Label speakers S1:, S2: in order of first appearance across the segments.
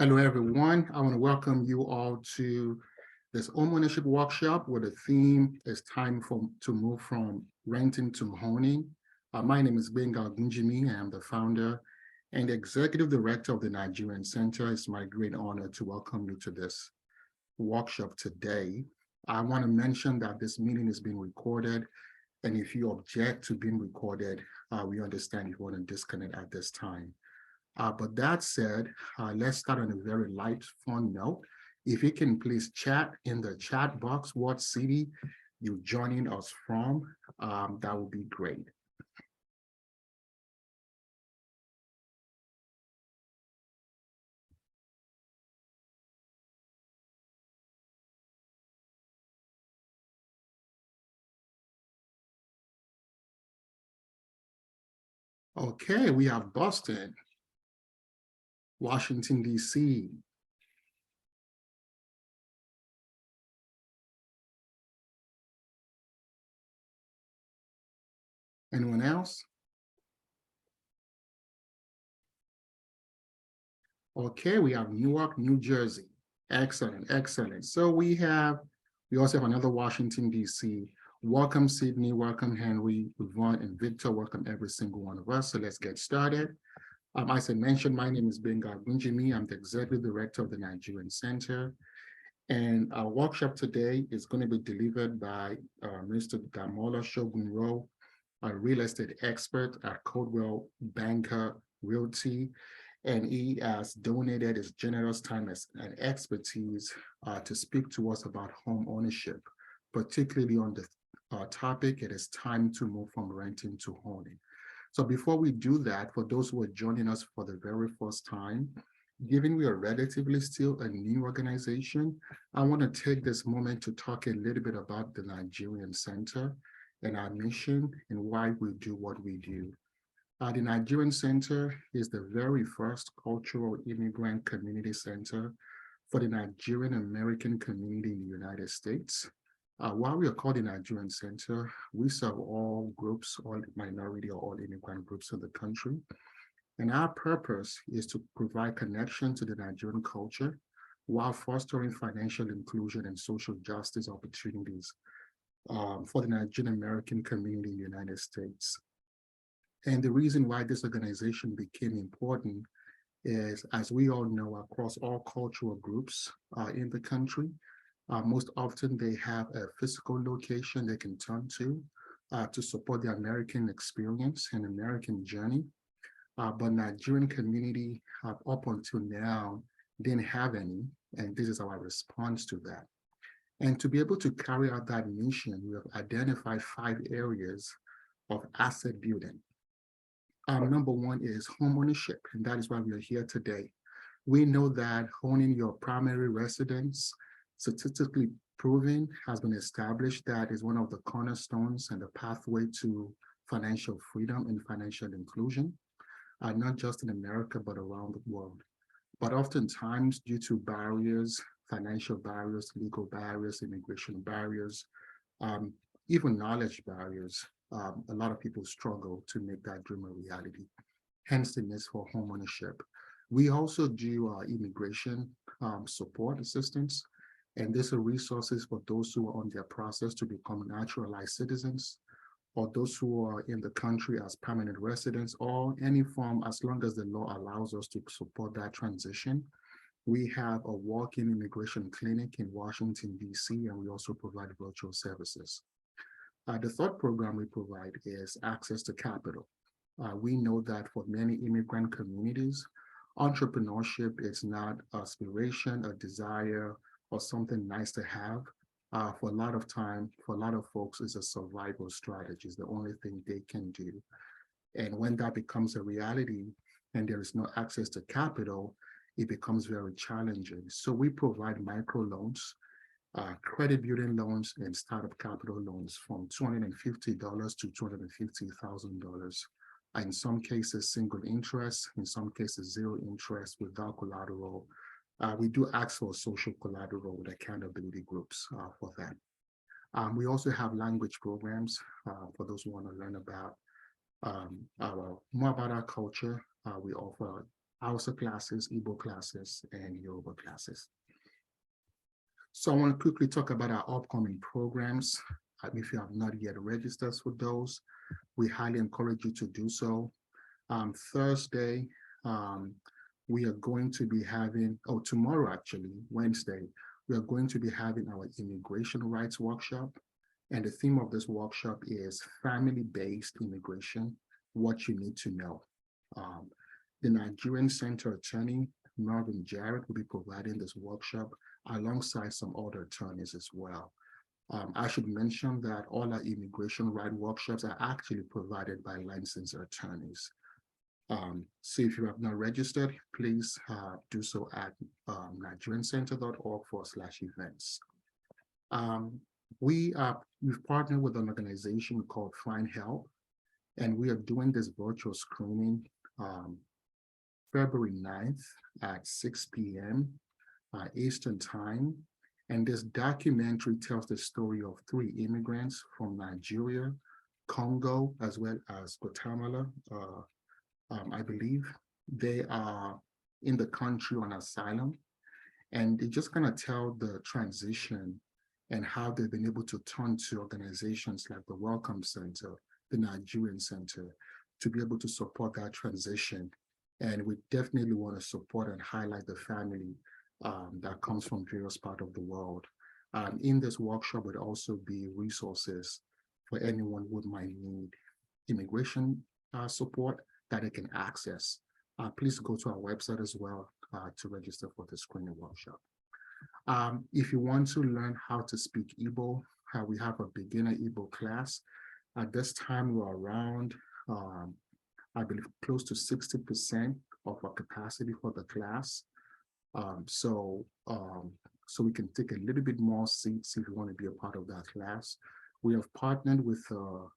S1: Hello, everyone. I want to welcome you all to this homeownership workshop where the theme is to move from renting to owning. My name is Benga Gunjimi. I am the founder and executive director of the Nigerian Center. It's my great honor to welcome you to this workshop today. I want to mention that this meeting is being recorded, and if you object to being recorded, we understand if you want to disconnect at this time. But that said, let's start on a very light, fun note. If you can please chat in the chat box what city you're joining us from, that would be great. Okay, we have Boston, Washington, D.C. Anyone else? Okay, we have Newark, New Jersey. Excellent, excellent. So we also have another Washington, D.C. Welcome, Sydney. Welcome, Henry, Yvonne, and Victor. Welcome, every single one of us. So let's get started. As I mentioned, my name is Benga Gunjimi. I'm the executive director of the Nigerian Center. And our workshop today is going to be delivered by Mr. Damola Sogunro, a real estate expert at Coldwell Banker Realty. And he has donated his generous time and expertise to speak to us about home ownership, particularly on the topic, it is time to move from renting to owning. So before we do that, for those who are joining us for the very first time, given we are relatively still a new organization, I want to take this moment to talk a little bit about the Nigerian Center and our mission and why we do what we do. The Nigerian Center is the very first cultural immigrant community center for the Nigerian American community in the United States. While we are called the Nigerian Center, we serve all groups, all minority or all immigrant groups in the country. And our purpose is to provide connection to the Nigerian culture while fostering financial inclusion and social justice opportunities for the Nigerian American community in the United States. And the reason why this organization became important is, as we all know, across all cultural groups in the country, most often they have a physical location they can turn to support the American experience and American journey. But Nigerian community up until now didn't have any, and this is our response to that. And to be able to carry out that mission, we have identified 5 areas of asset building. Number one is homeownership, and that is why we are here today. We know that owning your primary residence, statistically proven, has been established that is one of the cornerstones and the pathway to financial freedom and financial inclusion, not just in America, but around the world. But oftentimes, due to barriers, financial barriers, legal barriers, immigration barriers, um, even knowledge barriers, a lot of people struggle to make that dream a reality, hence the need for homeownership. We also do immigration support assistance, and these are resources for those who are on their process to become naturalized citizens, or those who are in the country as permanent residents, or any form, as long as the law allows us to support that transition. We have a walk-in immigration clinic in Washington, D.C., and we also provide virtual services. The third program we provide is access to capital. We know that for many immigrant communities, entrepreneurship is not aspiration, a desire, or something nice to have. For a lot of folks, it's a survival strategy. It's the only thing they can do. And when that becomes a reality and there is no access to capital, it becomes very challenging. So we provide microloans, credit building loans, and startup capital loans from $250 to $250,000. In some cases, single interest, in some cases, zero interest without collateral. We do ask for social collateral with accountability groups for that. We also have language programs for those who want to learn about more about our culture. We offer Hausa classes, Igbo classes, and Yoruba classes. So I want to quickly talk about our upcoming programs. If you have not yet registered for those, we highly encourage you to do so. Thursday, we are going to be having, tomorrow actually, Wednesday, we are going to be having our immigration rights workshop. And the theme of this workshop is family-based immigration, what you need to know. The Nigerian Center Attorney, Marvin Jarrett, will be providing this workshop alongside some other attorneys as well. I should mention that all our immigration right workshops are actually provided by licensed attorneys. So if you have not registered, please do so at nigeriancenter.org/events. We've partnered with an organization called Find Help, and we are doing this virtual screening February 9th at 6 p.m. Eastern Time. And this documentary tells the story of 3 immigrants from Nigeria, Congo, as well as Guatemala. I believe they are in the country on asylum. And it just kind of tell the transition and how they've been able to turn to organizations like the Welcome Center, the Nigerian Center, to be able to support that transition. And we definitely want to support and highlight the family that comes from various parts of the world. In this workshop would also be resources for anyone who might need immigration support that they can access. Please go to our website as well to register for the screening workshop. If you want to learn how to speak Igbo, we have a beginner Igbo class. At this time, we're around, I believe, close to 60% of our capacity for the class. So we can take a little bit more seats if you want to be a part of that class. We have partnered with a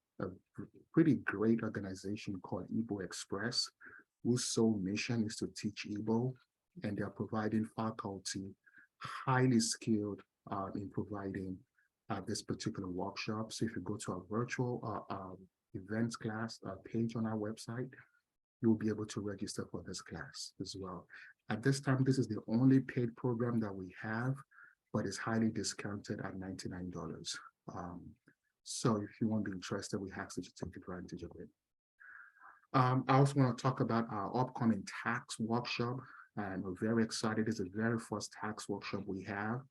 S1: pretty great organization called Igbo Express, whose sole mission is to teach Igbo, and they're providing faculty highly skilled in providing this particular workshop. So if you go to our virtual events class page on our website, you'll be able to register for this class as well. At this time, this is the only paid program that we have, but it's highly discounted at $99. So if you want to be interested, we ask that you take advantage of it. I also want to talk about our upcoming tax workshop, and we're very excited. It's the very first tax workshop we have,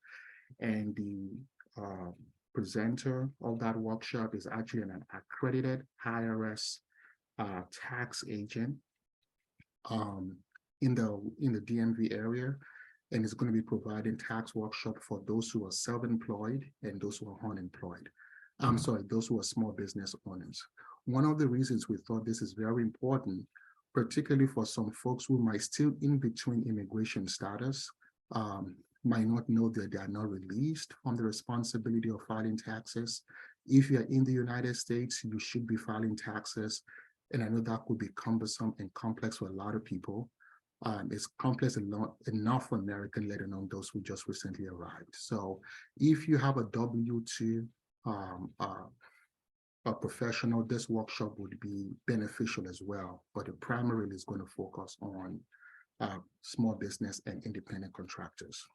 S1: and the presenter of that workshop is actually an accredited IRS tax agent in the DMV area, and is going to be providing tax workshop for those who are self-employed and those who are unemployed. I'm sorry, those who are small business owners. One of the reasons we thought this is very important, particularly for some folks who might still in between immigration status, might not know that they are not released from the responsibility of filing taxes. If you're in the United States, you should be filing taxes. And I know that could be cumbersome and complex for a lot of people. It's complex enough for American, let alone those who just recently arrived. So if you have a W-2 a professional, this workshop would be beneficial as well, but it primarily is going to focus on small business and independent contractors.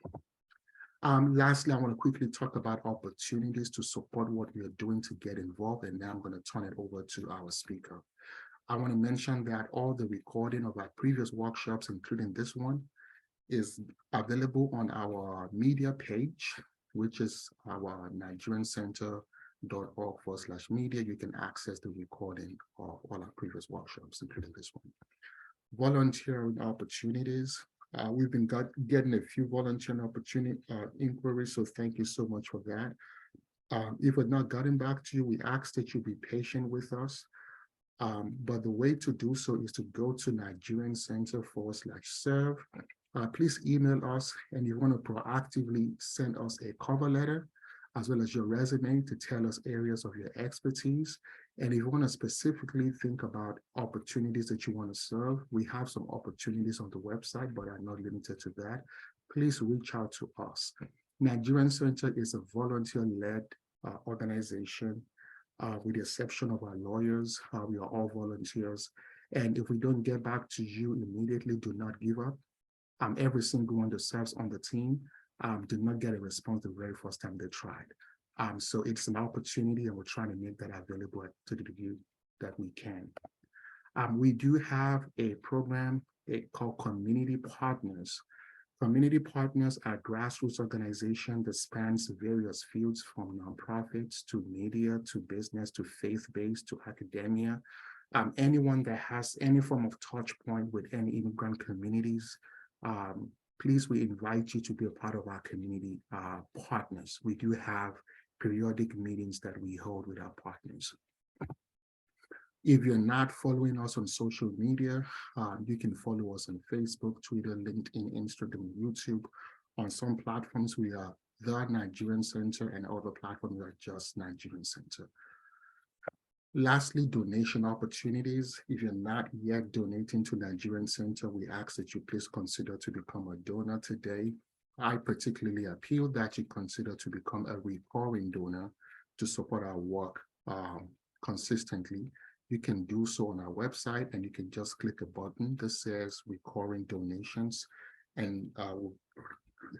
S1: Lastly, I want to quickly talk about opportunities to support what we are doing to get involved, and now I'm going to turn it over to our speaker. I want to mention that all the recording of our previous workshops, including this one, is available on our media page, which is our nigeriancenter.org/media. You can access the recording of all our previous workshops, including this one. Volunteering opportunities. We've been getting a few volunteering opportunity inquiries, so thank you so much for that. If we're not gotten back to you, we ask that you be patient with us. But the way to do so is to go to nigeriancenter.org/serve. Please email us, and you want to proactively send us a cover letter as well as your resume to tell us areas of your expertise. And if you want to specifically think about opportunities that you want to serve, we have some opportunities on the website, but are not limited to that. Please reach out to us. Nigerian Center is a volunteer-led organization. With the exception of our lawyers, we are all volunteers. And if we don't get back to you immediately, do not give up. Every single one that serves on the team did not get a response the very first time they tried. So it's an opportunity, and we're trying to make that available to the degree that we can. We do have a program called Community Partners. Community Partners are grassroots organization that spans various fields, from nonprofits to media to business to faith-based to academia. Anyone that has any form of touch point with any immigrant communities, please, we invite you to be a part of our community partners. We do have periodic meetings that we hold with our partners. If you're not following us on social media, you can follow us on Facebook, Twitter, LinkedIn, Instagram, YouTube. On some platforms, we are the Nigerian Center, and other platforms we are just Nigerian Center. Lastly, donation opportunities. If you're not yet donating to Nigerian Center, we ask that you please consider to become a donor today. I particularly appeal that you consider to become a recurring donor to support our work consistently. You can do so on our website, and you can just click a button that says recurring donations, and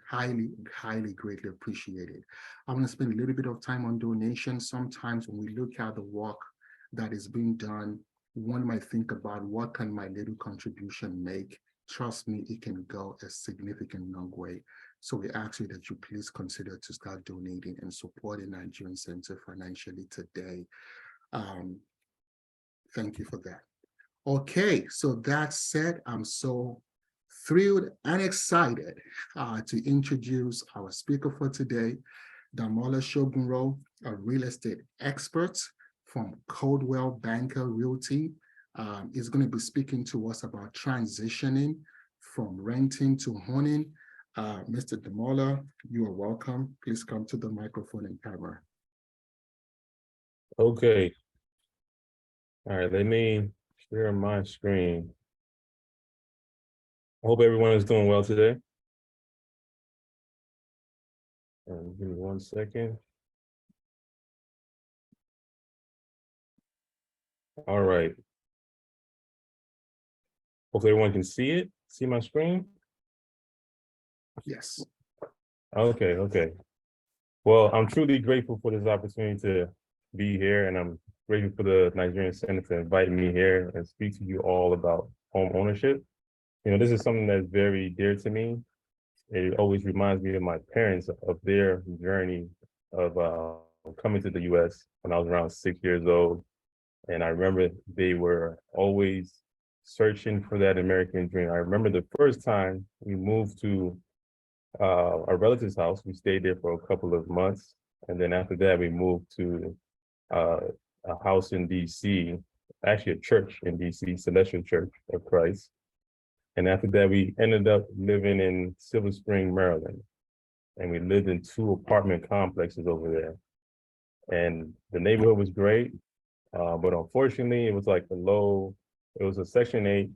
S1: highly, highly greatly appreciated. I want to spend a little bit of time on donations. Sometimes when we look at the work that is being done, one might think about, what can my little contribution make? Trust me, it can go a significant long way. So we ask you that you please consider to start donating and supporting Nigerian Center financially today. Thank you for that. Okay, so that said, I'm so thrilled and excited to introduce our speaker for today, Damola Sogunro, a real estate expert from Coldwell Banker Realty. Is going to be speaking to us about transitioning from renting to owning. Mr. Damola, you are welcome. Please come to the microphone and camera.
S2: Okay. All right, let me share my screen. I hope everyone is doing well today. Give me 1 second. All right. Hopefully everyone can see it. See my screen?
S1: Yes.
S2: Okay. Well, I'm truly grateful for this opportunity to be here, and I'm grateful for the Nigerian Center for inviting me here and speak to you all about home ownership. You know, this is something that's very dear to me. It always reminds me of my parents, of their journey of coming to the US when I was around 6 years old. And I remember they were always searching for that American dream. I remember the first time we moved to a relative's house. We stayed there for a couple of months. And then after that, we moved to a house in DC, actually a church in DC, Celestial Church of Christ. And after that, we ended up living in Silver Spring, Maryland. And we lived in 2 apartment complexes over there. And the neighborhood was great, but unfortunately, it was like it was a Section 8,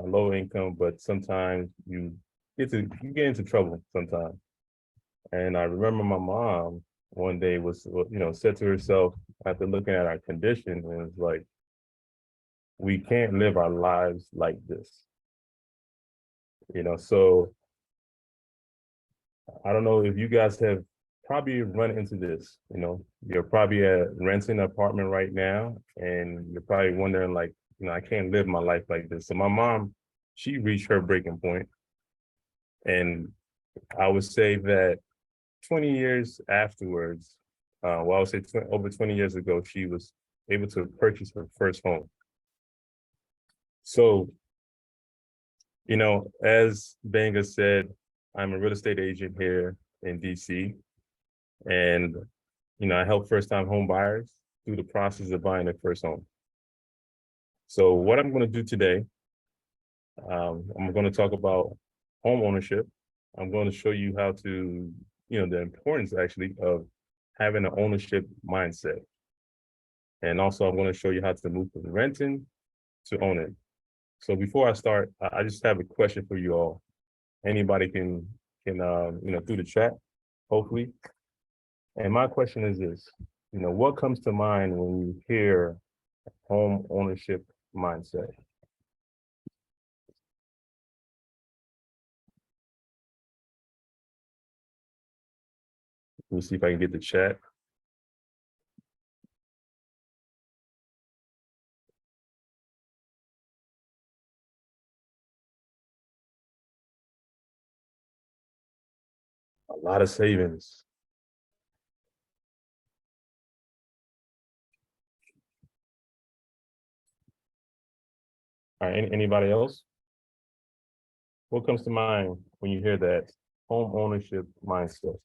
S2: low income, but sometimes you get into trouble sometimes. And I remember my mom one day said to herself, after looking at our condition, and it was like, we can't live our lives like this. So I don't know if you guys have probably run into this. You're probably renting an apartment right now, and you're probably wondering, like, I can't live my life like this. So my mom, she reached her breaking point. And I would say that 20 years afterwards, I would say over 20 years ago, she was able to purchase her first home. So, as Banga said, I'm a real estate agent here in DC. And, I help first-time home buyers through the process of buying their first home. So what I'm going to do today, I'm going to talk about home ownership. I'm going to show you how to, the importance actually of having an ownership mindset. And also I'm going to show you how to move from renting to owning. So before I start, I just have a question for you all. Anybody can through the chat, hopefully. And my question is this, what comes to mind when you hear home ownership mindset? Let me see if I can get the chat. A lot of savings. All right, anybody else? What comes to mind when you hear that home ownership mindset?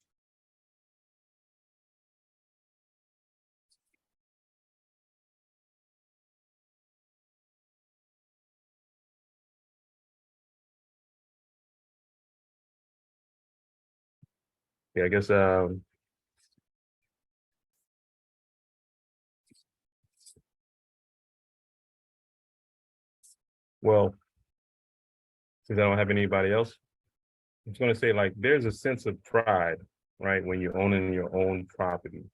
S2: Yeah, I guess well, since I don't have anybody else, I'm just gonna say, like, there's a sense of pride, right, when you're owning your own property.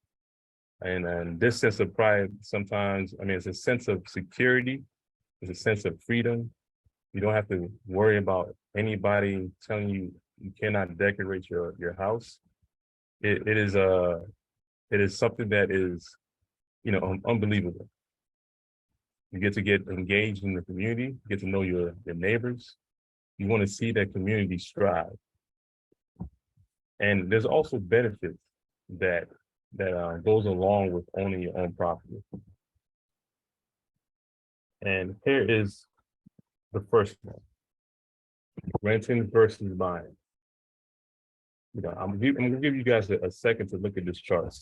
S2: And this sense of pride sometimes, I mean, it's a sense of security, it's a sense of freedom. You don't have to worry about anybody telling you you cannot decorate your house. It is something that is, unbelievable. You get to get engaged in the community, get to know your neighbors. You want to see that community strive. And there's also benefits that goes along with owning your own property. And here is the first one: renting versus buying. I'm gonna give you guys a second to look at this chart.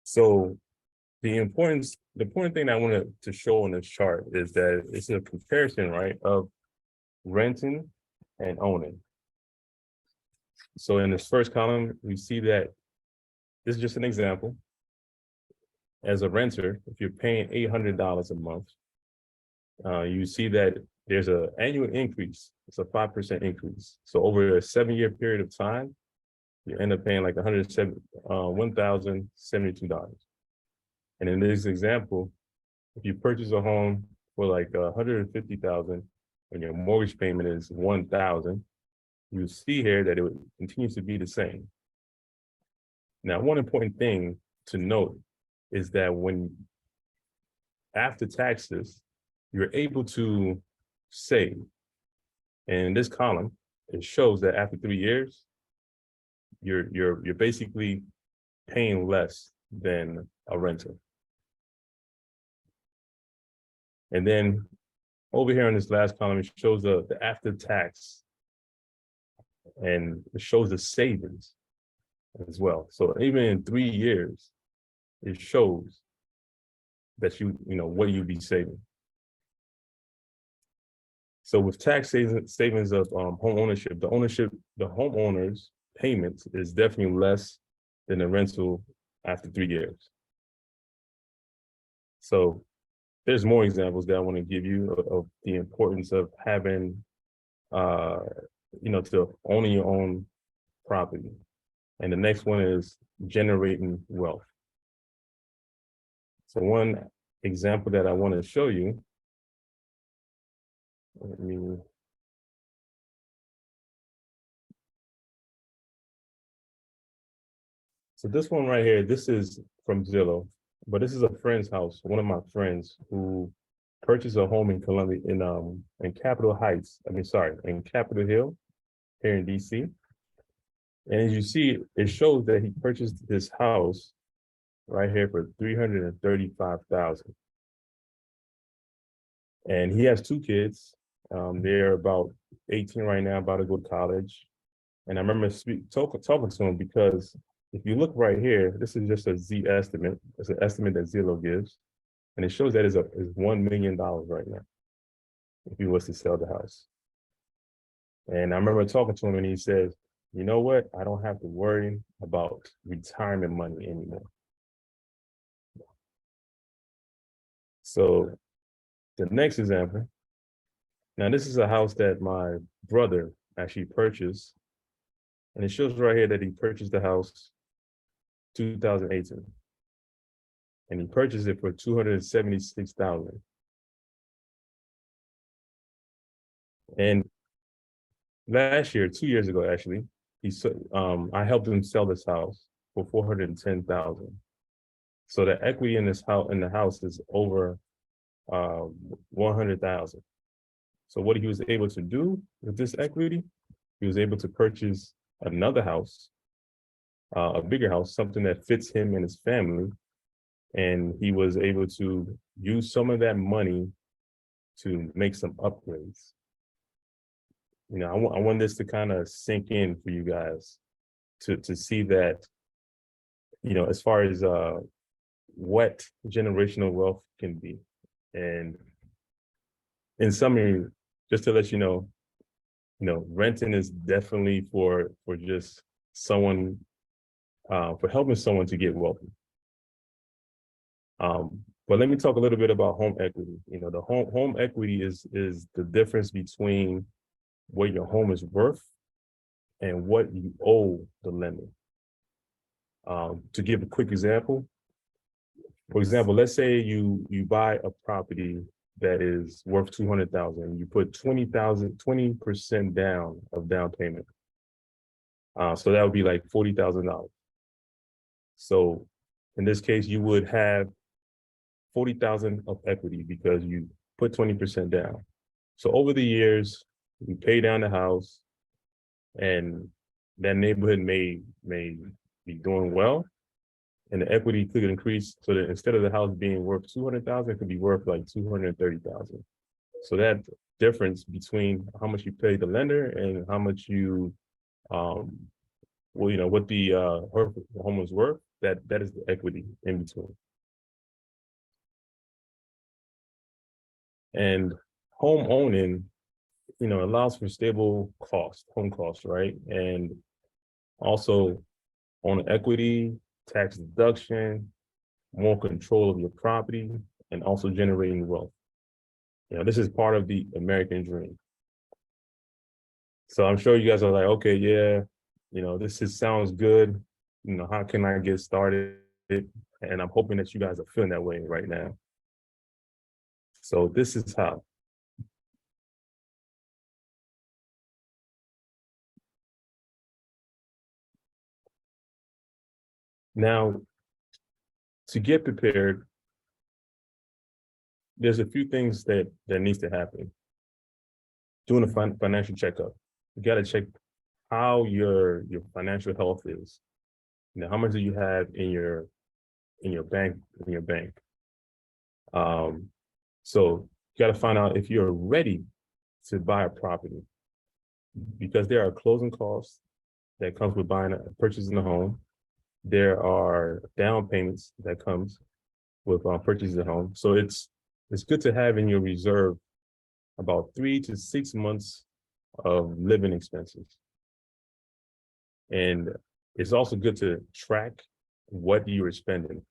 S2: So the important thing I wanted to show on this chart is that it's a comparison, right, of renting and owning. So in this first column, we see that this is just an example. As a renter, if you're paying $800 a month, you see that there's an annual increase. It's a 5% increase. So over a 7-year period of time, you end up paying like $1,072. And in this example, if you purchase a home for like $150,000 and your mortgage payment is $1,000, you see here that it continues to be the same. Now, one important thing to note is that when after taxes, you're able to save. And in this column, it shows that after 3 years, you're basically paying less than a renter. And then over here in this last column, it shows the after tax, and it shows the savings as well. So even in 3 years, it shows that what you'd be saving. So with tax savings of home ownership, the homeowner's payments is definitely less than the rental after 3 years. So there's more examples that I want to give you of the importance of having, to owning your own property. And the next one is generating wealth. So one example that I want to show you, so this one right here, this is from Zillow, but this is a friend's house, one of my friends who purchased a home in Columbia, in Capitol Heights, in Capitol Hill, here in DC. And as you see, it shows that he purchased this house right here for $335,000. And he has 2 kids. They're about 18 right now, about to go to college. And I remember talking to him because if you look right here, this is just a Z estimate. It's an estimate that Zillow gives. And it shows that is $1 million right now if he was to sell the house. And I remember talking to him and he says, you know what? I don't have to worry about retirement money anymore. So the next example, now this is a house that my brother actually purchased. And it shows right here that he purchased the house 2018. And he purchased it for $276,000. And last year, 2 years ago, actually, I helped him sell this house for 410,000. So the equity in the house is over 100,000. So what he was able to do with this equity, he was able to purchase another house, a bigger house, something that fits him and his family. And he was able to use some of that money to make some upgrades. I want this to kind of sink in for you guys to see that, as far as what generational wealth can be. And in summary, just to let you know, renting is definitely for just someone, for helping someone to get wealthy. But let me talk a little bit about home equity. The home equity is the difference between what your home is worth and what you owe the lender. To give a quick example, for example, let's say you buy a property that is worth 200,000. You put 20% down payment. So that would be like $40,000. So in this case, you would have 40,000 of equity because you put 20% down. So over the years, you pay down the house, and that neighborhood may be doing well, and the equity could increase so that instead of the house being worth 200,000, it could be worth like 230,000. So that difference between how much you pay the lender and how much you, what the home was worth, that is the equity in between. And home owning, allows for stable home costs, right? And also on equity, tax deduction, more control of your property, and also generating wealth. This is part of the American dream. So I'm sure you guys are like, okay, yeah, sounds good. How can I get started? And I'm hoping that you guys are feeling that way right now. So this is how. Now, to get prepared, there's a few things that needs to happen. Doing a financial checkup. You got to check how your financial health is. How much do you have in your bank? So you got to find out if you're ready to buy a property, because there are closing costs that comes with purchasing a home. There are down payments that comes with purchasing a home. So it's good to have in your reserve about 3 to 6 months of living expenses. And it's also good to track what you are spending.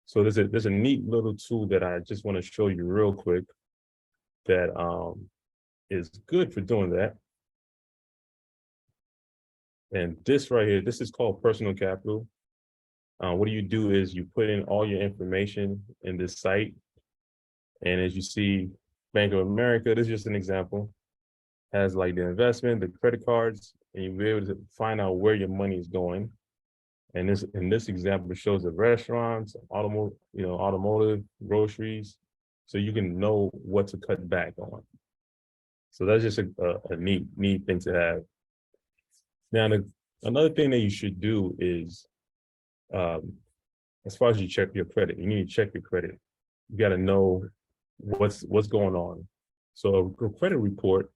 S2: So there's a neat little tool that I just want to show you real quick that is good for doing that. And this right here, this is called Personal Capital. What do you do is you put in all your information in this site. And as you see, Bank of America, this is just an example, has like the investment, the credit cards, and you'll be able to find out where your money is going. And this example shows the restaurants, automotive, groceries, so you can know what to cut back on. So that's just a neat thing to have. Now, another thing that you should do is, as far as you check your credit, you need to check your credit. You got to know what's going on. So a credit report,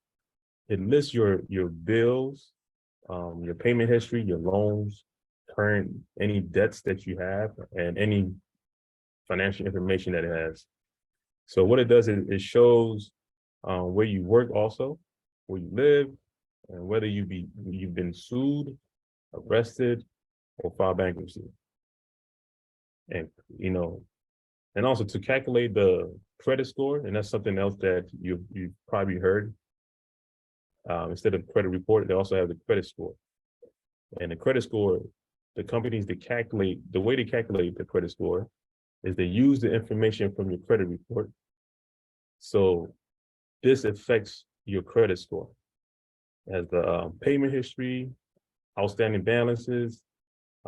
S2: it lists your bills, your payment history, your loans, any debts that you have, and any financial information that it has. So what it does is it shows where you work, also where you live, and whether you've been sued, arrested, or filed bankruptcy. And and also to calculate the credit score, and that's something else that you've probably heard. Instead of credit report, they also have the credit score. And the credit score, the companies the way they calculate the credit score is they use the information from your credit report. So this affects your credit score. as the payment history, outstanding balances,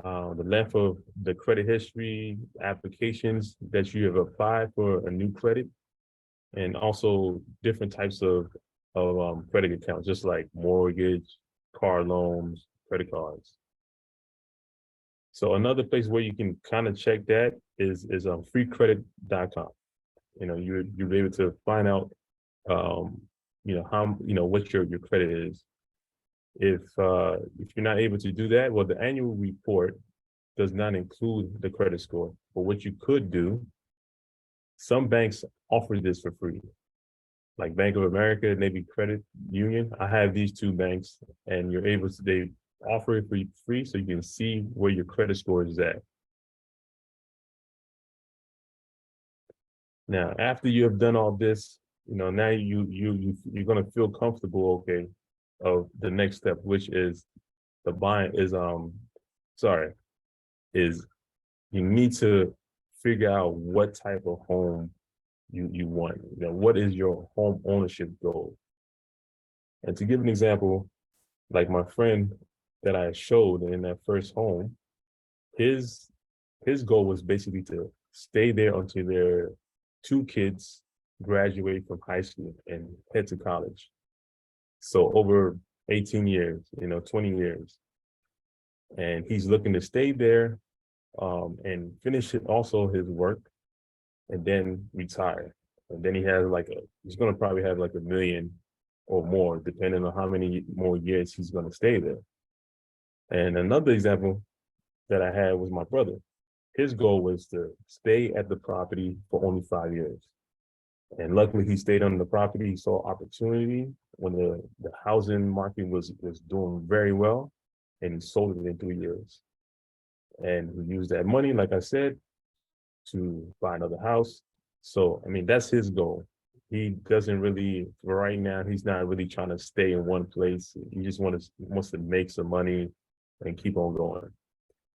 S2: the length of the credit history, applications that you have applied for a new credit, and also different types of credit accounts, just like mortgage, car loans, credit cards. So another place where you can kind of check that is freecredit.com. You know, you'll be able to find out, how, what your credit is. If you're not able to do that, well, the annual report does not include the credit score. But what you could do, some banks offer this for free, like Bank of America, maybe Credit Union. I have these two banks, and they offer it for free, so you can see where your credit score is at. Now, after you have done all this, now you're gonna feel comfortable, okay, of the next step, which is the buying is you need to figure out what type of home you want. What is your home ownership goal? And to give an example, like my friend that I showed in that first home, his goal was basically to stay there until their two kids graduate from high school and head to college. So over 18 years, 20 years. And he's looking to stay there and finish also his work and then retire. And then he's gonna probably have like $1 million or more, depending on how many more years he's gonna stay there. And another example that I had was my brother. His goal was to stay at the property for only 5 years. And luckily he stayed on the property. He saw opportunity when the housing market was doing very well, and he sold it in 3 years. And he used that money, like I said, to buy another house. So, I mean, that's his goal. He doesn't really, right now, he's not really trying to stay in one place. He just wants to make some money and keep on going.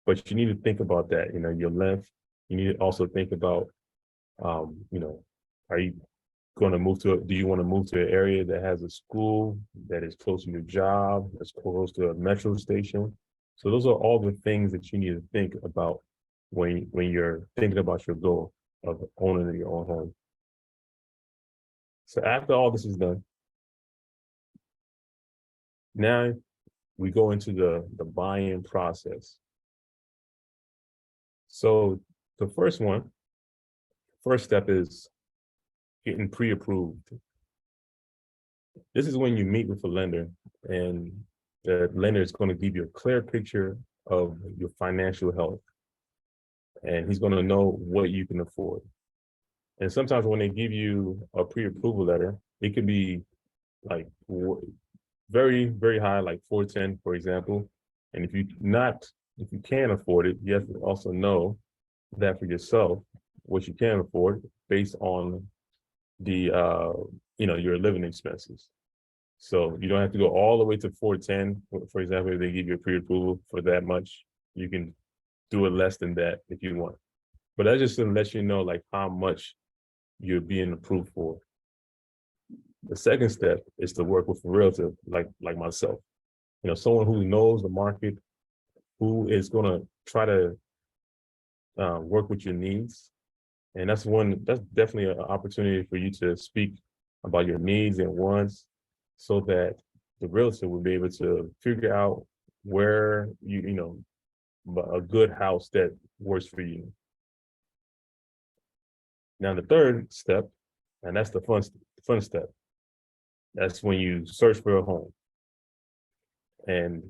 S2: But you need to think about that, your length. You need to also think about, are you going to do you want to move to an area that has a school, that is close to your job, that's close to a metro station? So those are all the things that you need to think about when you're thinking about your goal of owning your own home. So after all this is done, now we go into the buy-in process. So the first step is getting pre-approved. This is when you meet with a lender, and the lender is going to give you a clear picture of your financial health, and he's going to know what you can afford. And sometimes when they give you a pre-approval letter, it could be like very, very high, like 410, for example. And if you can't afford it, you have to also know that for yourself, what you can afford based on the your living expenses. So you don't have to go all the way to 410. For example, if they give you a pre-approval for that much, you can do it less than that if you want. But that's just to let you know like how much you're being approved for. The second step is to work with a realtor like myself. Someone who knows the market, who is going to try to work with your needs. And that's definitely an opportunity for you to speak about your needs and wants, so that the realtor will be able to figure out where a good house that works for you. Now the third step, and that's the fun step, that's when you search for a home. And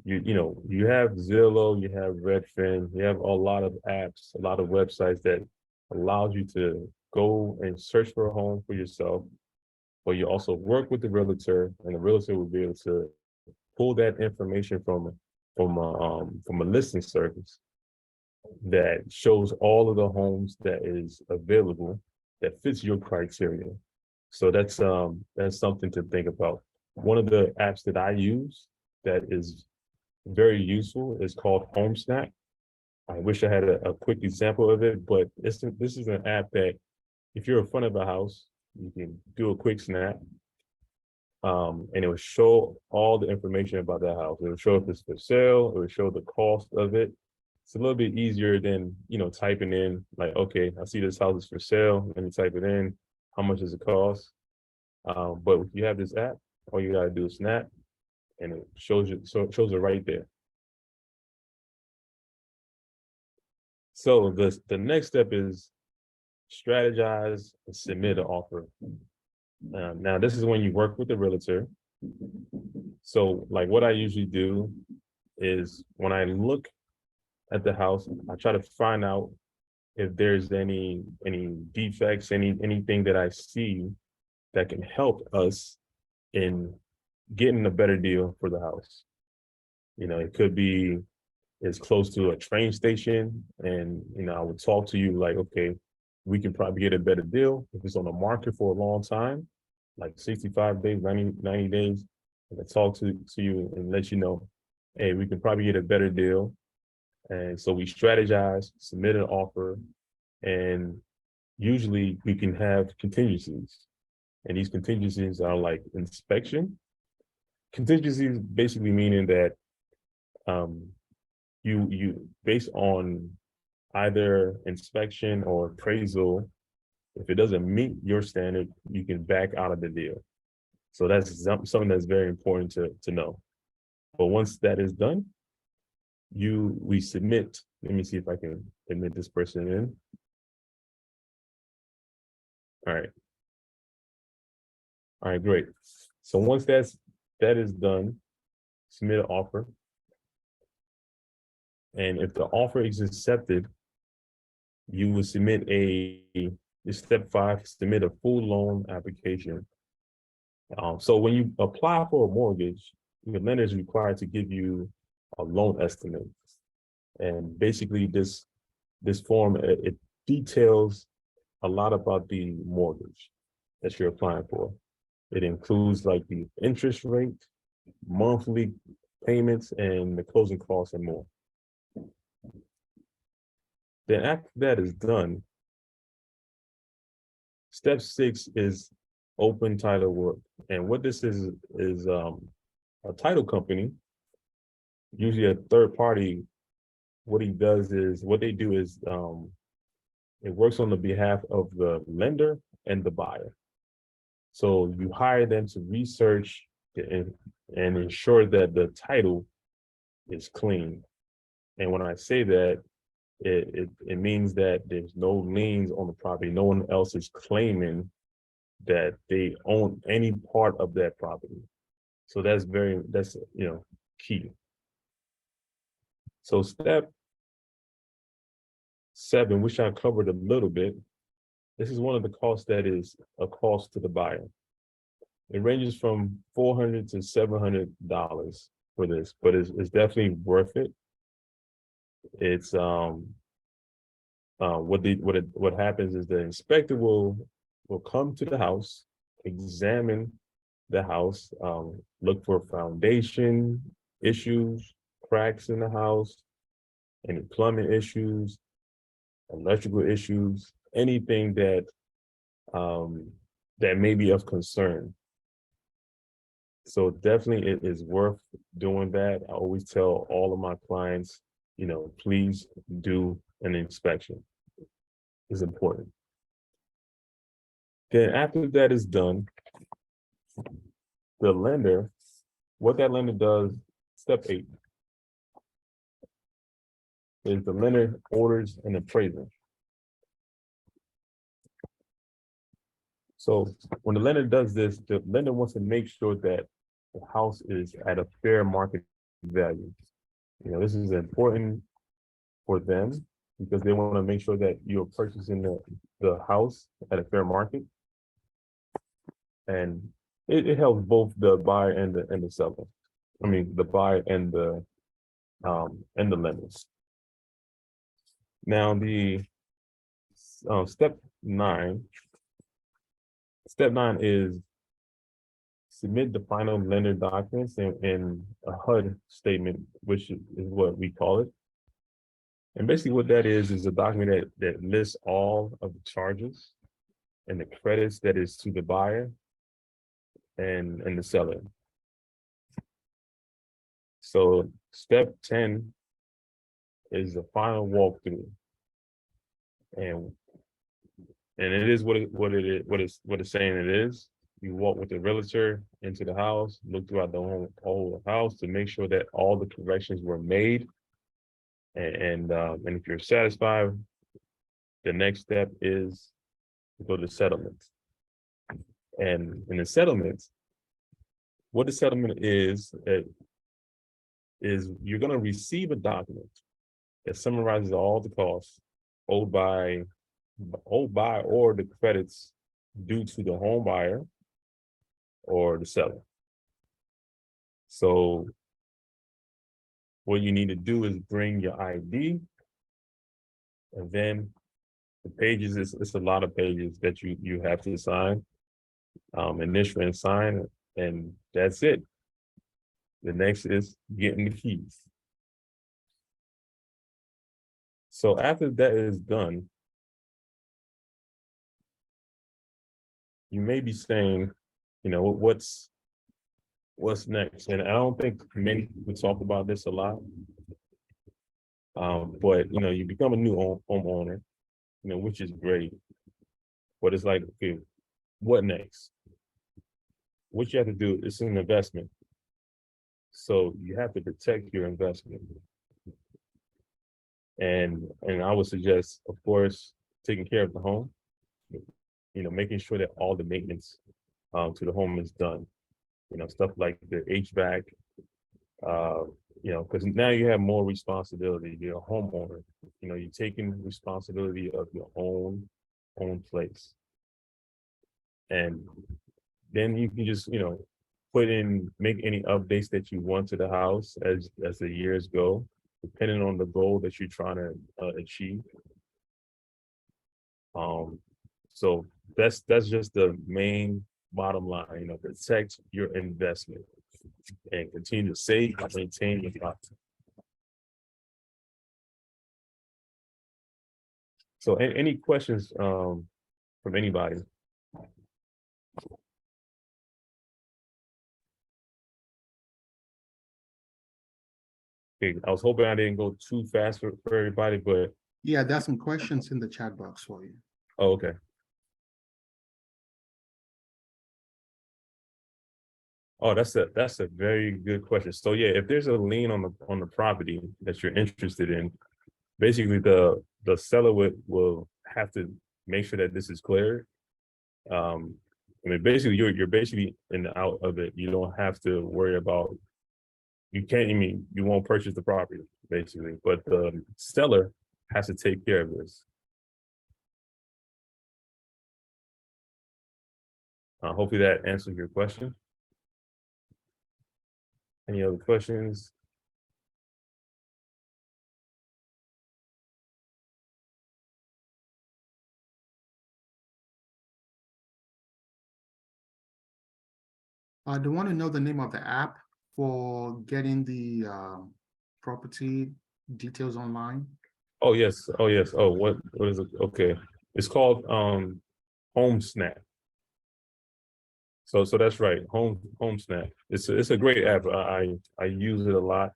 S2: you have Zillow, you have Redfin, you have a lot of apps, a lot of websites that allows you to go and search for a home for yourself, but you also work with the realtor, and the realtor will be able to pull that information from a listing service that shows all of the homes that is available that fits your criteria. So that's something to think about. One of the apps that I use that is very useful is called HomeSnap. I wish I had a quick example of it, but this is an app that if you're in front of a house, you can do a quick snap, And it will show all the information about that house. It will show if it's for sale, it will show the cost of it. It's a little bit easier than, typing in like, okay, I see this house is for sale. Let me type it in. How much does it cost? But if you have this app, all you gotta do is snap and it shows you, so it shows it right there. So the next step is strategize and submit an offer. Now this is when you work with the realtor. So like what I usually do is when I look at the house, I try to find out if there's any defects, anything that I see that can help us in getting a better deal for the house. It could be as close to a train station, and I would talk to you like, okay, we can probably get a better deal if it's on the market for a long time, like 65 days, 90 days. And I talk to you and let you know, hey, we can probably get a better deal. And so we strategize, submit an offer, and usually we can have contingencies. And these contingencies are like inspection. Contingencies basically meaning that you based on either inspection or appraisal, if it doesn't meet your standard, you can back out of the deal. So that's something that's very important to know. But once that is done, we submit. Let me see if I can admit this person in. All right, great. So once that is done, submit an offer. And if the offer is accepted, you will submit step 5, submit a full loan application. So when you apply for a mortgage, the lender is required to give you a loan estimate. And basically this form, it details a lot about the mortgage that you're applying for. It includes like the interest rate, monthly payments, and the closing costs and more. Then after that is done, step 6 is open title work. And what this is a title company, usually a third party. What they do is it works on the behalf of the lender and the buyer. So you hire them to research and ensure that the title is clean. And when I say that, it means that there's no liens on the property. No one else is claiming that they own any part of that property. So that's key. So step 7, which I covered a little bit, this is one of the costs that is a cost to the buyer. It ranges from $400 to $700 for this, but it's definitely worth it. It's what happens is the inspector will come to the house, examine the house, look for foundation issues, cracks in the house, any plumbing issues, electrical issues, anything that may be of concern. So definitely it is worth doing that. I always tell all of my clients, please do an inspection. It's important. Then after that is done, the lender, what that lender does, step 8, is the lender orders an appraisal. So when the lender does this, the lender wants to make sure that the house is at a fair market value. This is important for them because they want to make sure that you're purchasing the house at a fair market. And it helps both the buyer and the seller. I mean, the buyer and the lenders. Now the step 9. Step 9 is submit the final lender documents in a HUD statement, which is what we call it. And basically what that is a document that lists all of the charges and the credits that is to the buyer, and the seller. So step 10 is the final walkthrough. And it is what it's saying it is. You walk with the realtor into the house, look throughout the whole house to make sure that all the corrections were made. And if you're satisfied, the next step is to go to settlement. And in the settlement, what the settlement is you're going to receive a document that summarizes all the costs owed by or the credits due to the home buyer or the seller. So what you need to do is bring your ID, and then the pages, it's a lot of pages that you have to sign, initial and sign, and that's it. The next is getting the keys. So after that is done, you may be saying, you know, what's next? And I don't think many people talk about this a lot. But you know, you become a new homeowner, you know, which is great. But it's like, okay, what next? What you have to do is an investment. So you have to protect your investment. And I would suggest, of course, taking care of the home, you know, making sure that all the maintenance to the home is done. You know, stuff like the HVAC, you know, because now you have more responsibility. You're a homeowner. You know, you're taking responsibility of your own place. And then you can just, you know, make any updates that you want to the house as the years go, depending on the goal that you're trying to achieve. So that's just the main bottom line, you know, protect your investment and continue to save and maintain your property. So any questions from anybody? Okay, I was hoping I didn't go too fast for everybody, but
S1: Yeah, there's some questions in the chat box for you.
S2: oh, okay. Oh, that's a very good question. So yeah, if there's a lien on the property that you're interested in, basically the seller will have to make sure that this is clear. I mean, basically you're basically in and out of it. You don't have to worry about. You can't. I mean, you won't purchase the property basically, but the seller has to take care of this. Hopefully that answers your question. Any other questions?
S1: I do want to know the name of the app for getting the property details online.
S2: Oh yes. Oh yes. Oh, what is it? Okay. It's called Home Snap. So that's right. Home Snap. It's a great app. I use it a lot.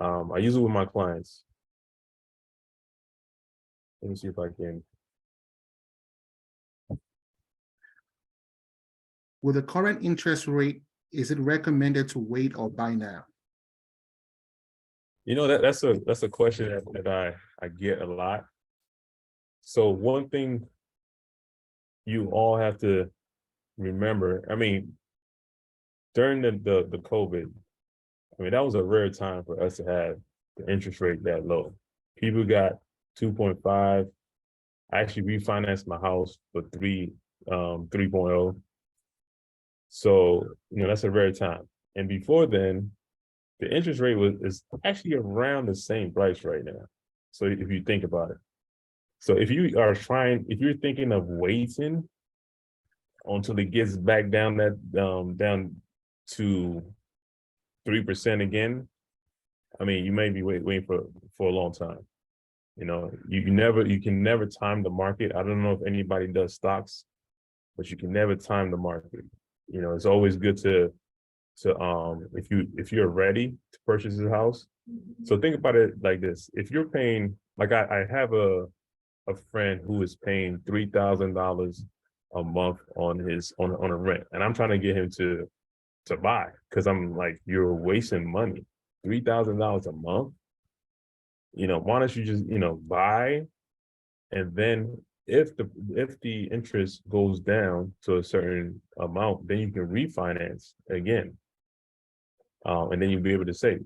S2: I use it with my clients. Let me see if I can.
S1: With the current interest rate, is it recommended to wait or buy now?
S2: You know, that's a question that I get a lot. So one thing you all have to remember, I mean, during the COVID, I mean, that was a rare time for us to have the interest rate that low. People got 2.5. I actually refinanced my house for 3.0. So, you know, that's a rare time. And before then, the interest rate is actually around the same price right now. So if you think about it. So if you're thinking of waiting until it gets back down down to 3% again, I mean, you may be waiting for a long time. You know, you can never time the market. I don't know if anybody does stocks, but you can never time the market. it's always good to if you're ready to purchase a house. So think about it like this: if you're paying, like I have a friend who is paying $3,000 a month on a rent, and I'm trying to get him to buy, because I'm like, you're wasting money. $3,000 a month. Why don't you just buy, and then if the interest goes down to a certain amount, then you can refinance again, and then you'll be able to save.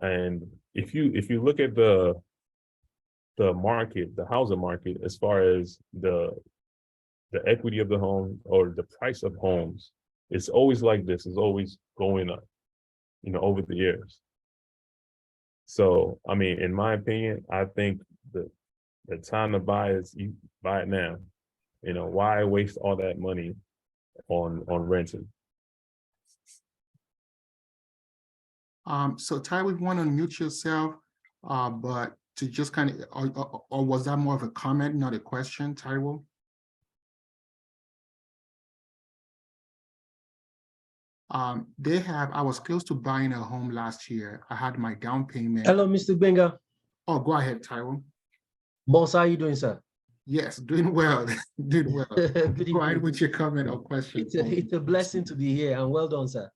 S2: And if you look at the market, the housing market, as far as the equity of the home or the price of homes, it's always like this. It's always going up, over the years. So, I mean, in my opinion, I think the time to buy is you buy it now. Why waste all that money on renting?
S1: So Ty, we want to mute yourself, but to just kind of, or was that more of a comment, not a question, Tyrell? I was close to buying a home last year. I had my down payment.
S3: Hello, Mr. Benga.
S1: Oh, go ahead, Tyrell.
S3: Boss, how are you doing, sir?
S1: Yes, doing well, doing well.
S3: Good
S1: Go ahead
S3: evening.
S1: with your comment or question.
S3: It's a blessing to be here, and well done, sir.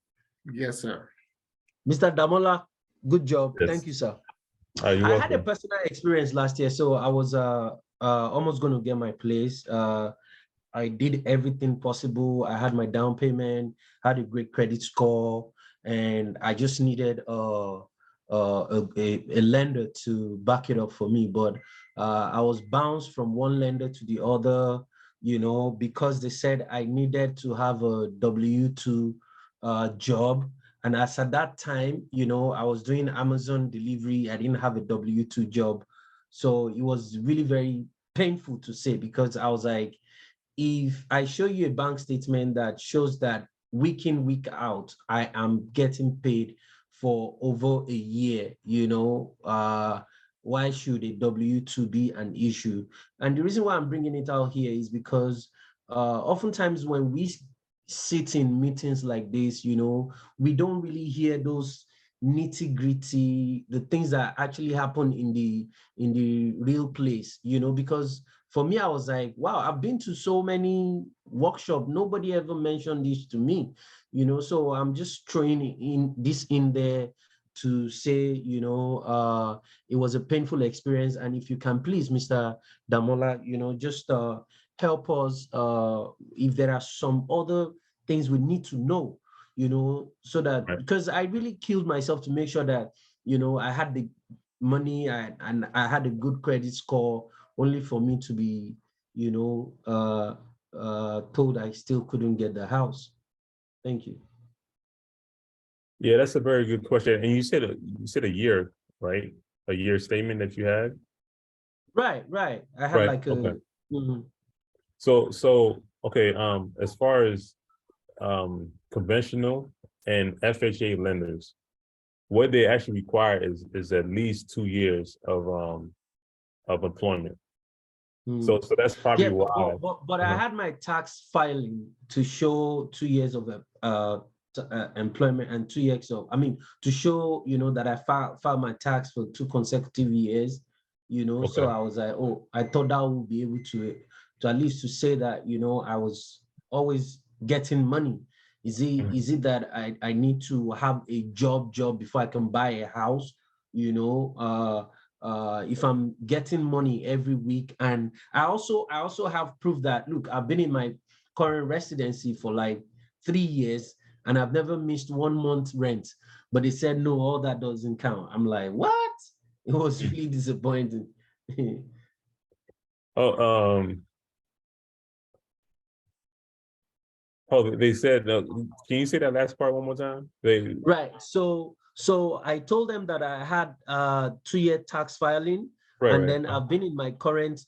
S1: Yes, sir.
S3: Mr. Damola, good job.
S2: Yes.
S3: Thank you, sir.
S2: You're
S3: I had a
S2: welcome.
S3: personal experience last year, so I was almost going to get my place. I did everything possible. I had my down payment, had a great credit score, and I just needed a lender to back it up for me. But I was bounced from one lender to the other, because they said I needed to have a W-2 job. And as at that time, I was doing Amazon delivery. I didn't have a W-2 job. So it was really very painful to say, because I was like, if I show you a bank statement that shows that week in, week out, I am getting paid for over a year, why should a W-2 be an issue? And the reason why I'm bringing it out here is because oftentimes when we sit in meetings like this, we don't really hear those nitty-gritty, the things that actually happen in the real place, because for me, I was like, wow, I've been to so many workshops. Nobody ever mentioned this to me, so I'm just throwing in there to say, it was a painful experience. And if you can please, Mr. Damola, just help us if there are some other things we need to know, so that,
S2: Right.
S3: because I really killed myself to make sure that, I had the money and I had a good credit score, only for me to be, told I still couldn't get the house. Thank you.
S2: Yeah, that's a very good question. And you said a year, right? A year statement that you had.
S3: Right. I had
S2: Right,
S3: like a.
S2: okay.
S3: Mhm.
S2: So okay. As far as conventional and FHA lenders, what they actually require is at least 2 years of employment. So that's probably
S3: Yeah,
S2: why.
S3: but I had my tax filing to show 2 years of employment and 2 years of, to show, that I filed my tax for 2 consecutive years,
S2: Okay.
S3: so I was like, oh, I thought that would be able to at least to say that, I was always getting money. Is it that I need to have a job before I can buy a house, if I'm getting money every week? And I also have proof that, look, I've been in my current residency for like 3 years and I've never missed 1 month rent, but they said no, all that doesn't count. I'm like, what? It was really disappointing.
S2: They said, can you say that last part one more time?
S3: Right. So I told them that I had 2-year tax filing, and then I've been in my current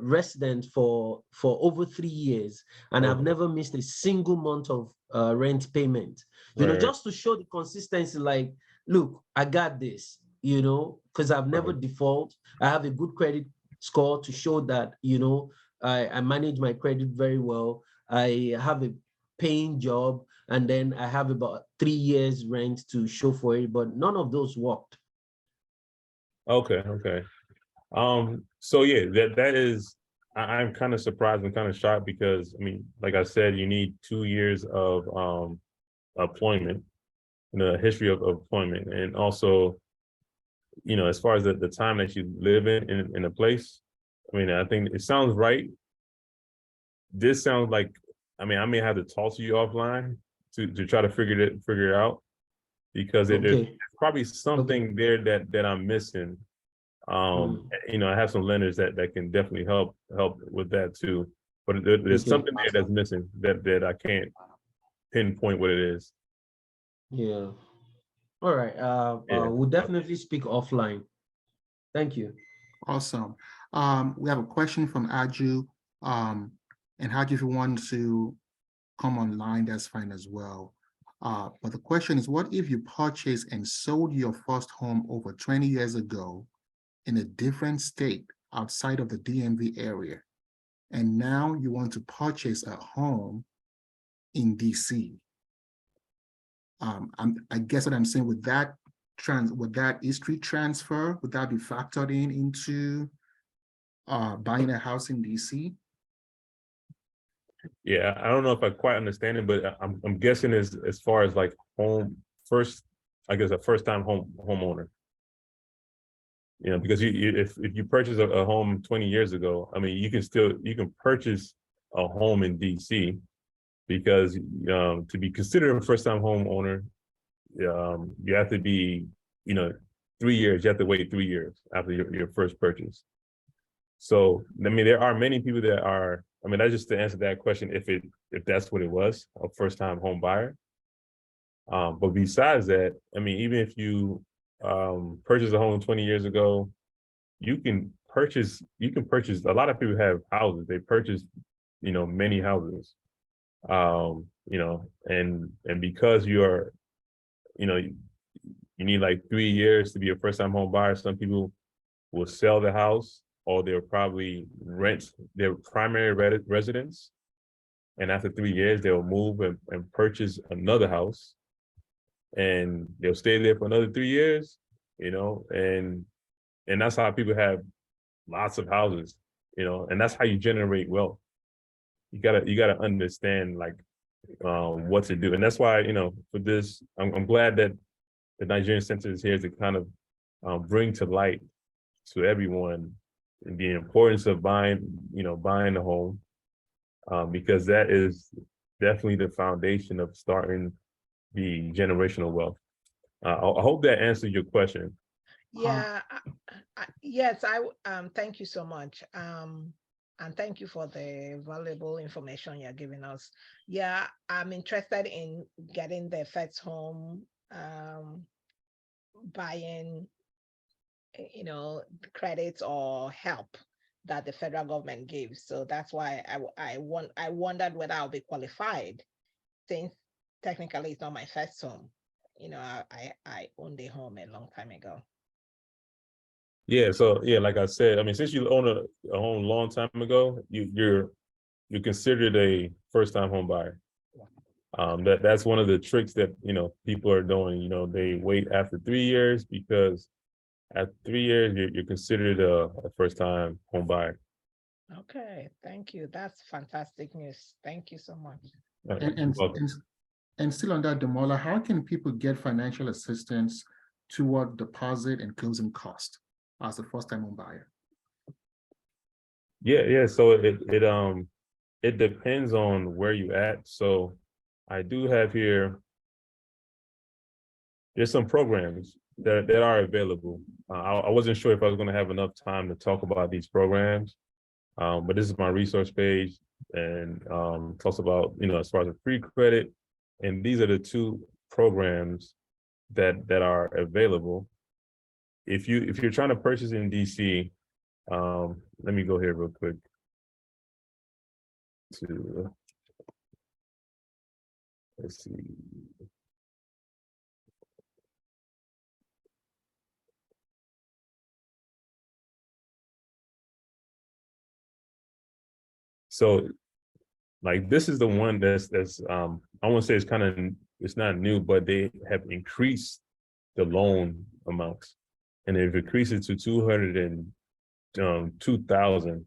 S3: residence for over 3 years, and I've never missed a single month of rent payment. Just to show the consistency. Like, look, I got this. Because I've never default. I have a good credit score to show that I manage my credit very well. I have a paying job, and then I have about 3 years rent to show for it, but none of those worked.
S2: Okay, okay. So yeah, that is, I'm kind of surprised and kind of shocked because I mean, like I said, you need 2 years of employment, history of employment, and also, as far as the time that you live in a place. I mean, I think it sounds right. This sounds like, I mean, I may have to talk to you offline to try to figure it out, because there's
S3: Okay.
S2: probably
S3: Okay.
S2: something there that I'm missing. I have some lenders that can definitely help with that too. But there's
S3: Okay.
S2: something there that's missing that I can't pinpoint what it is.
S3: Yeah. All right.
S2: Yeah.
S3: We'll definitely speak offline. Thank you.
S1: Awesome. We have a question from Aju. And Aju, if you want to come online, that's fine as well. But the question is, what if you purchased and sold your first home over 20 years ago in a different state outside of the DMV area, and now you want to purchase a home in DC? I guess what I'm saying, would that history transfer, would that be factored into buying a house in DC?
S2: Yeah, I don't know if I quite understand it, but I'm guessing as far as like I guess a first time homeowner. Because if you purchase a home 20 years ago, I mean, you can purchase a home in DC, because to be considered a first time homeowner, you have to be, 3 years. You have to wait 3 years after your first purchase. So, I mean, there are many people that are, I mean, that's just to answer that question, if that's what it was, a first time home buyer. But besides that, I mean, even if you purchased a home 20 years ago, you can purchase, a lot of people have houses. They purchase, many houses. And because you need like 3 years to be a first time home buyer, some people will sell the house, or they'll probably rent their primary residence. And after 3 years, they'll move and purchase another house, and they'll stay there for another 3 years, and that's how people have lots of houses, and that's how you generate wealth. You gotta understand like what to do. And that's why, for this, I'm glad that the Nigerian Center is here to kind of bring to light to everyone the importance of buying a home, because that is definitely the foundation of starting the generational wealth. I hope that answers your question.
S4: Yeah, yes, thank you so much. And thank you for the valuable information you're giving us. Yeah, I'm interested in getting the first home, buying, credits or help that the federal government gives. So that's why I wondered whether I'll be qualified, since technically it's not my first home. I owned a home a long time ago.
S2: Yeah, so yeah, like I said, I mean, since you own a home a long time ago, you're considered a first time home buyer. That's one of the tricks that people are doing. They wait after 3 years, because at 3 years you're considered a first time home buyer.
S4: Okay, thank you. That's fantastic news. Thank you so much.
S1: And still on that, Damola, how can people get financial assistance toward deposit and closing cost as a first time home buyer?
S2: Yeah. So it depends on where you at. So I do have here, there's some programs that are available. I wasn't sure if I was going to have enough time to talk about these programs, but this is my resource page, and talks about, as far as the free credit, and these are the two programs that are available. If you're trying to purchase in DC, let me go here real quick to, let's see. So like this is the one that's I won't say it's kind of, it's not new, but they have increased the loan amounts, and they've increased it to 202,000.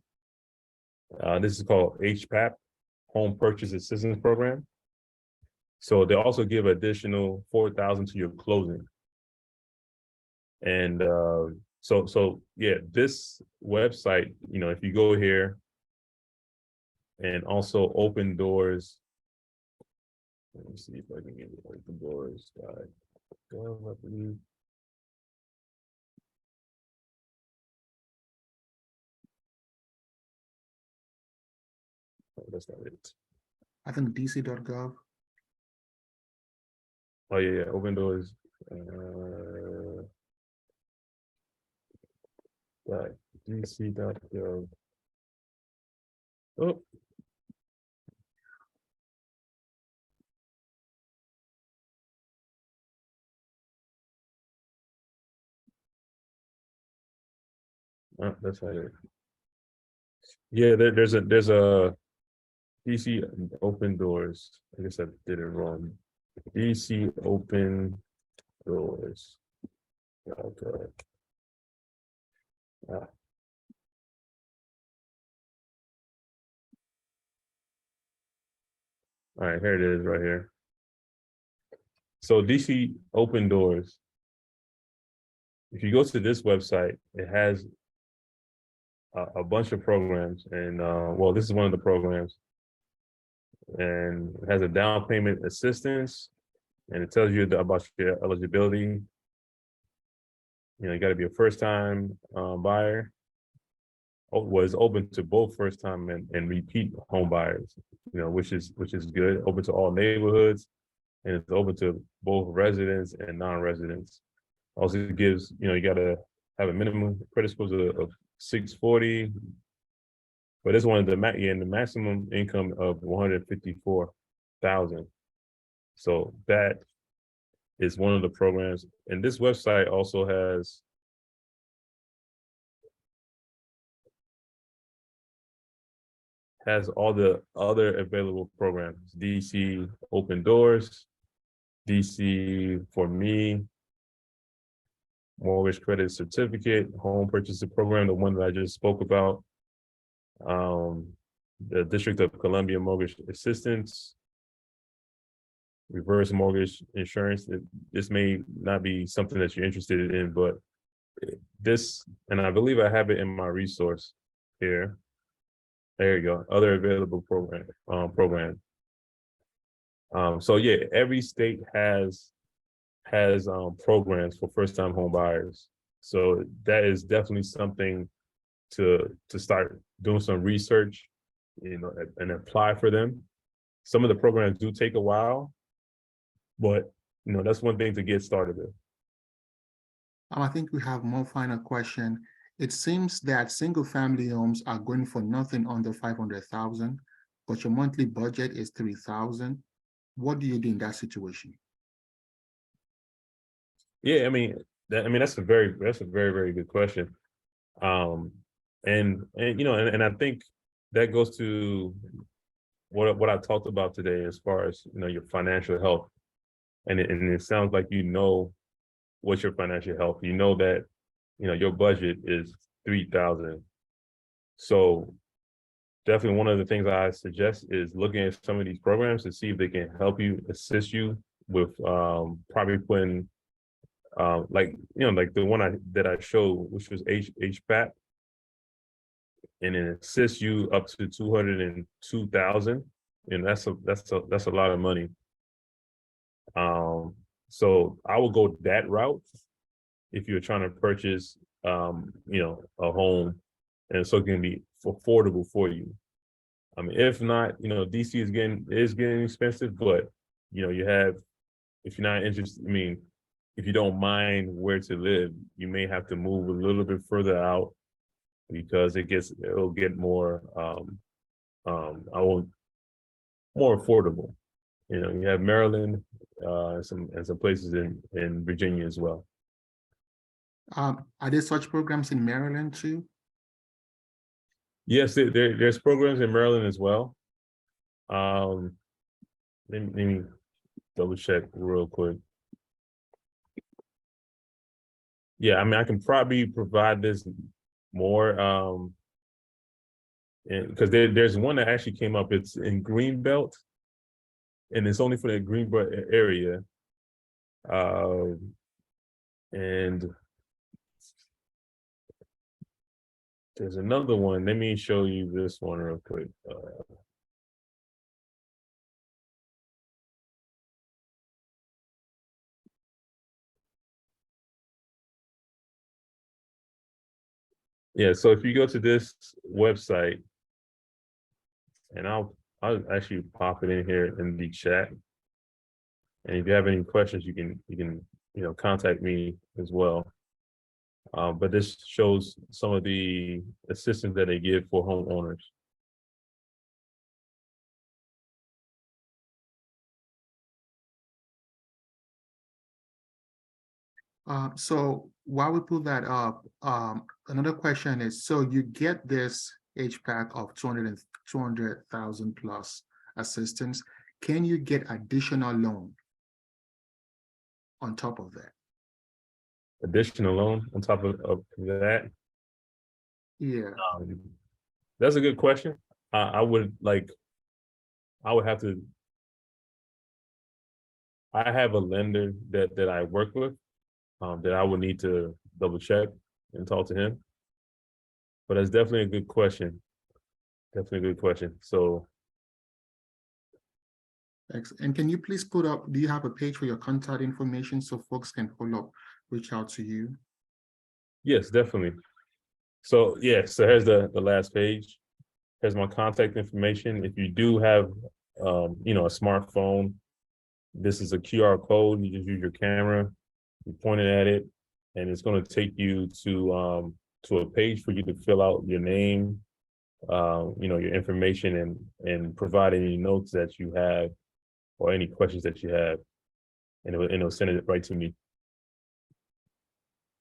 S2: This is called HPAP, Home Purchase Assistance Program. So they also give additional 4,000 to your closing. And so yeah, this website, you know, if you go here and also Open Doors, let me see if I can get it. Open Doors. I believe. Oh, that's not it.
S1: I think dc.gov.
S2: Oh yeah, Open Doors. Right, dc.gov. Oh. Oh, that's not it. Yeah, there's a DC Open Doors. I guess I did it wrong. DC Open Doors. Okay. Ah. All right, here it is right here. So DC Open Doors. If you go to this website, it has a bunch of programs, and well, this is one of the programs, and it has a down payment assistance, and it tells you about your eligibility. You know, you got to be a first-time buyer. Was open to both first-time and repeat home buyers. You know, which is good. Open to all neighborhoods, and it's open to both residents and non-residents. Also gives, you know, you got to have a minimum credit score of 640, but it's one of the the maximum income of 154,000. So that is one of the programs, and this website also has all the other available programs: DC Open Doors, DC For Me, Mortgage Credit Certificate, Home Purchase Program, the one that I just spoke about, the District of Columbia Mortgage Assistance, reverse mortgage insurance. This may not be something that you're interested in, but this, and I believe I have it in my resource here. There you go. Other available program. So yeah, every state has programs for first-time home buyers. So that is definitely something to start doing some research, you know, and apply for them. Some of the programs do take a while, but you know, that's one thing to get started with.
S1: I think we have more final question. It seems that single-family homes are going for nothing under 500,000, but your monthly budget is 3,000. What do you do in that situation?
S2: Yeah, I mean, that's a very, very good question. And you know, and I think that goes to what I talked about today, as far as, you know, your financial health. And it sounds like you know what's your financial health. You know that, you know, your budget is 3,000. So definitely one of the things I suggest is looking at some of these programs to see if they can help you, assist you with probably putting like, you know, like the one that I showed, which was HPAP, and it assists you up to 202,000, and that's a lot of money. So I would go that route if you're trying to purchase, you know, a home, and so it can be affordable for you. I mean, if not, you know, DC is getting expensive, but you know, if you're not interested, I mean, if you don't mind where to live, you may have to move a little bit further out, because it'll get more more affordable. You know, you have Maryland, some places in Virginia as well.
S1: Are there such programs in Maryland too?
S2: Yes, there's programs in Maryland as well. Let me double check real quick. Yeah, I mean, I can probably provide this more, because there's one that actually came up. It's in Greenbelt, and it's only for the Greenbelt area. And there's another one. Let me show you this one real quick. Yeah, so if you go to this website, and I'll actually pop it in here in the chat. And if you have any questions, you can contact me as well. But this shows some of the assistance that they give for homeowners.
S1: So while we pull that up, another question is, so you get this HPAC of 200,000 plus assistance. Can you get additional loan on top of that?
S2: Additional loan on top of that?
S1: Yeah.
S2: That's a good question. I would have to. I have a lender that I work with, that I would need to double check and talk to him. But that's definitely a good question. Definitely a good question. So.
S1: Thanks. And can you please put up, do you have a page for your contact information so folks can follow up, reach out to you?
S2: Yes, definitely. So yeah, so here's the last page. Here's my contact information. If you do have a smartphone, this is a QR code. You just use your camera, you point it at it, and it's going to take you to a page for you to fill out your name, your information, and provide any notes that you have or any questions that you have, and it'll send it right to me.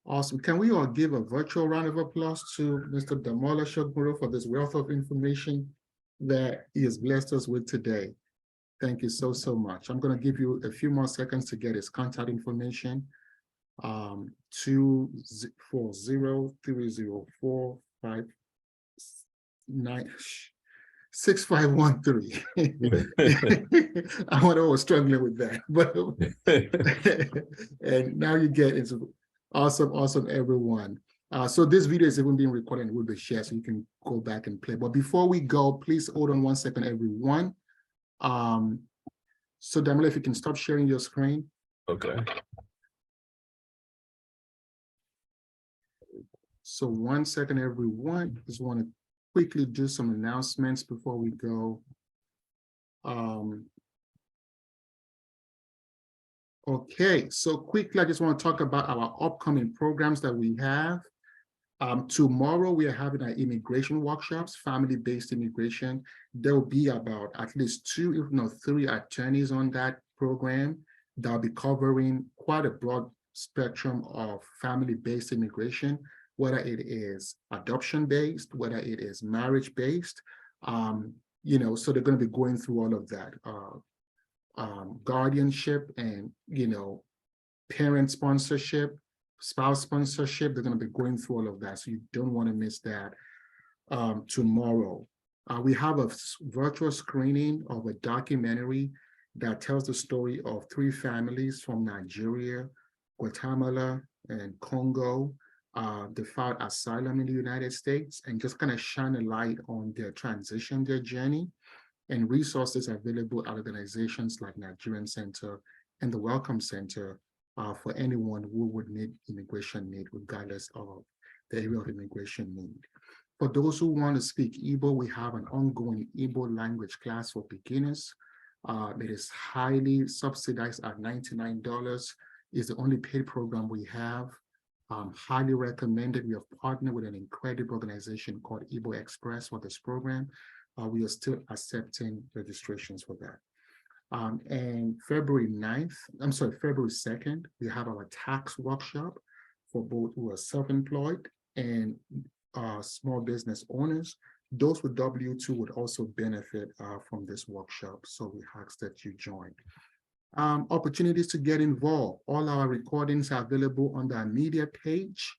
S1: Awesome. Can we all give a virtual round of applause to Mr. Damola Sogunro for this wealth of information that he has blessed us with today? Thank you so much. I'm going to give you a few more seconds to get his contact information. 240-304-6513. I was struggling with that, but and now you get it's awesome, everyone. So this video is even being recorded and will be shared, so you can go back and play. But before we go, please hold on 1 second, everyone. So Damola, if you can stop sharing your screen.
S2: Okay.
S1: So 1 second, everyone. Just want to quickly do some announcements before we go. Okay, so quickly, I just want to talk about our upcoming programs that we have. Tomorrow, we are having our immigration workshops, family-based immigration. There will be about at least 2, if not 3 attorneys on that program. That'll be covering quite a broad spectrum of family-based immigration, whether it is adoption-based, whether it is marriage-based. So they're going to be going through all of that. Guardianship and, parent sponsorship, spouse sponsorship. They're going to be going through all of that. So you don't want to miss that. Tomorrow, we have a virtual screening of a documentary that tells the story of 3 families from Nigeria, Guatemala, and Congo. They filed asylum in the United States, and just kind of shine a light on their transition, their journey, and resources available at organizations like Nigerian Center and the Welcome Center for anyone who would need immigration need, regardless of the area of immigration need. For those who want to speak Igbo, we have an ongoing Igbo language class for beginners. It is highly subsidized at $99. It's the only paid program we have. Highly recommended. We have partnered with an incredible organization called Igbo Express for this program. We are still accepting registrations for that. And February 2nd, we have our tax workshop for both who are self-employed and small business owners. Those with W-2 would also benefit from this workshop. So we ask that you join. Opportunities to get involved. All our recordings are available on the media page.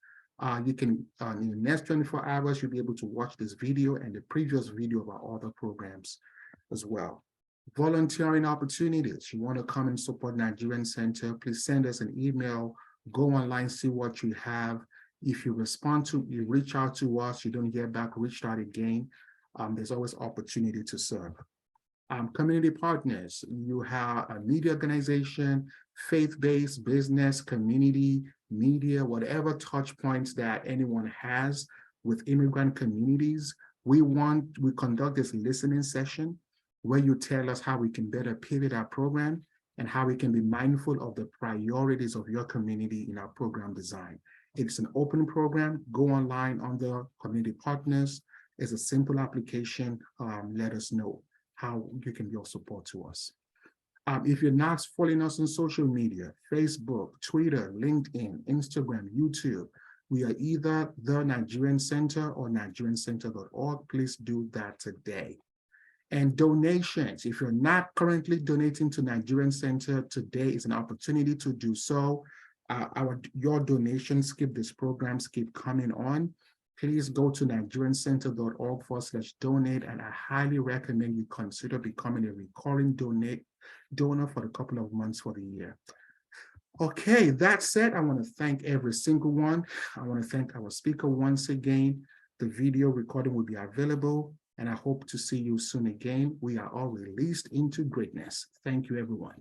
S1: You can, in the next 24 hours, you'll be able to watch this video and the previous video of our other programs as well. Volunteering opportunities. You want to come and support Nigerian Center, please send us an email, go online, see what you have. If you respond to, you reach out to us, you don't hear back, reach out again. There's always opportunity to serve. Community partners, you have a media organization, faith-based business, community, media, whatever touch points that anyone has with immigrant communities. We conduct this listening session where you tell us how we can better pivot our program and how we can be mindful of the priorities of your community in our program design. It's an open program. Go online on the community partners. It's a simple application. Let us know how you can be of support to us. If you're not following us on social media, Facebook, Twitter, LinkedIn, Instagram, YouTube, we are either the Nigerian Center or nigeriancenter.org. Please do that today. And donations, if you're not currently donating to Nigerian Center, today is an opportunity to do so. Your donations keep this program keep coming on. Please go to nigeriancenter.org/donate, and I highly recommend you consider becoming a recurring donor for a couple of months for the year. Okay, that said, I want to thank every single one. I want to thank our speaker once again. The video recording will be available, and I hope to see you soon again. We are all released into greatness. Thank you, everyone.